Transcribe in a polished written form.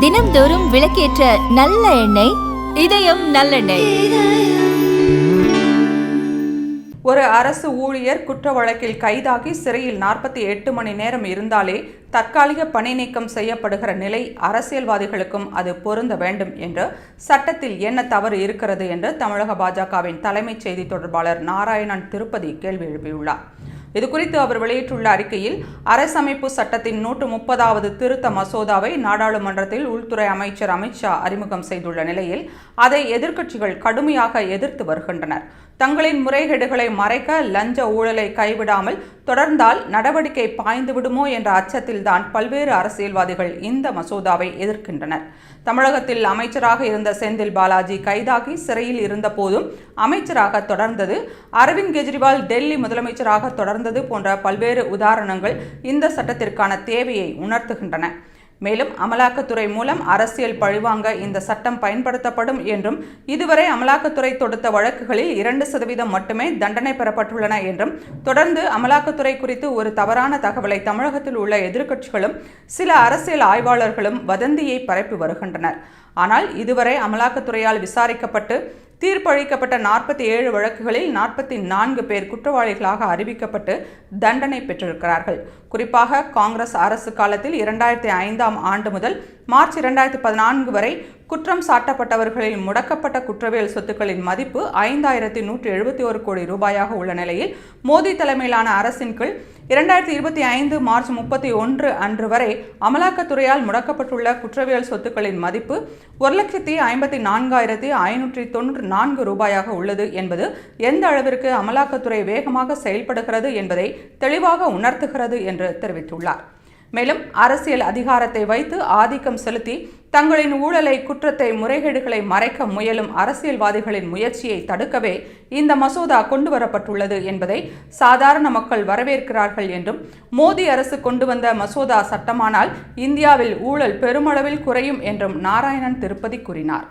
தினம்தோறும் விளக்கேற்ற நல்ல எண்ணெய் இதயம் நல்லெண்ணெய். ஒரு அரசு ஊழியர் குற்ற வழக்கில் கைதாகி சிறையில் 48 மணி நேரம் இருந்தாலே தற்காலிக பணி நீக்கம் செய்யப்படுகிற நிலை அரசியல்வாதிகளுக்கும் அது பொருந்த வேண்டும் என்று சட்டத்தில் என்ன தவறு இருக்கிறது என்று தமிழக பாஜகவின் தலைமைச் செய்தி தொடர்பாளர் நாராயணன் திருப்பதி கேள்வி எழுப்பியுள்ளார். இதுகுறித்து அவர் வெளியிட்டுள்ள அறிக்கையில், அரசமைப்பு சட்டத்தின் 130வது திருத்த மசோதாவை நாடாளுமன்றத்தில் உள்துறை அமைச்சர் அமித்ஷா அறிமுகம் செய்துள்ள நிலையில் அதை எதிர்க்கட்சிகள் கடுமையாக எதிர்த்து வருகின்றனர். தங்களின் முறைகேடுகளை மறைக்க லஞ்ச ஊழலை கைவிடாமல் தொடர்ந்தால் நடவடிக்கை பாய்ந்துவிடுமோ என்ற அச்சத்தில்தான் பல்வேறு அரசியல்வாதிகள் இந்த மசோதாவை எதிர்க்கின்றனர். தமிழகத்தில் அமைச்சராக இருந்த செந்தில் பாலாஜி கைதாகி சிறையில் இருந்த போதும் அமைச்சராக தொடர்ந்தது, அரவிந்த் கெஜ்ரிவால் டெல்லி முதலமைச்சராக தொடர்ந்தது போன்ற பல்வேறு உதாரணங்கள் இந்த சட்டத்திற்கான தேவையை உணர்த்துகின்றன. மேலும் அமலாக்கத்துறை மூலம் அரசியல் பழிவாங்க இந்த சட்டம் பயன்படுத்தப்படும் என்றும், இதுவரை அமலாக்கத்துறை தொடுத்த வழக்குகளில் 2% மட்டுமே தண்டனை பெறப்பட்டுள்ளன என்றும், தொடர்ந்து அமலாக்கத்துறை குறித்து ஒரு தவறான தகவலை தமிழகத்தில் உள்ள எதிர்க்கட்சிகளும் சில அரசியல் ஆய்வாளர்களும் வதந்தியை பரப்பி வருகின்றனர். ஆனால் இதுவரை அமலாக்கத்துறையால் விசாரிக்கப்பட்டு தீர்ப்பளிக்கப்பட்ட 47 வழக்குகளில் 44 பேர் குற்றவாளிகளாக அறிவிக்கப்பட்டு தண்டனை பெற்றிருக்கிறார்கள். குறிப்பாக காங்கிரஸ் அரசு காலத்தில் 2005ஆம் ஆண்டு முதல் மார்ச் 2014 வரை குற்றம் சாட்டப்பட்டவர்களில் முடக்கப்பட்ட குற்றவியல் சொத்துக்களின் மதிப்பு 5171 கோடி ரூபாயாக உள்ள நிலையில், மோடி தலைமையிலான அரசின் கீழ் 2025 மார்ச் 31 அன்று வரை அமலாக்கத்துறையால் முடக்கப்பட்டுள்ள குற்றவியல் சொத்துக்களின் மதிப்பு 1,54,594 ரூபாயாக உள்ளது என்பது எந்த அளவிற்கு அமலாக்கத்துறை வேகமாக செயல்படுகிறது என்பதை தெளிவாக உணர்த்துகிறது என்று தெரிவித்துள்ளார். மேலும் அரசியல் அதிகாரத்தை வைத்து ஆதிக்கம் செலுத்தி தங்களின் ஊழலை, குற்றத்தை, முறைகேடுகளை மறைக்க முயலும் அரசியல்வாதிகளின் முயற்சியை தடுக்கவே இந்த மசோதா கொண்டு வரப்பட்டுள்ளது என்பதை சாதாரண மக்கள் வரவேற்கிறார்கள் என்றும், மோடி அரசு கொண்டு வந்த மசோதா சட்டமானால் இந்தியாவில் ஊழல் பெருமளவில் குறையும் என்றும் நாராயணன் திருப்பதி கூறினார்.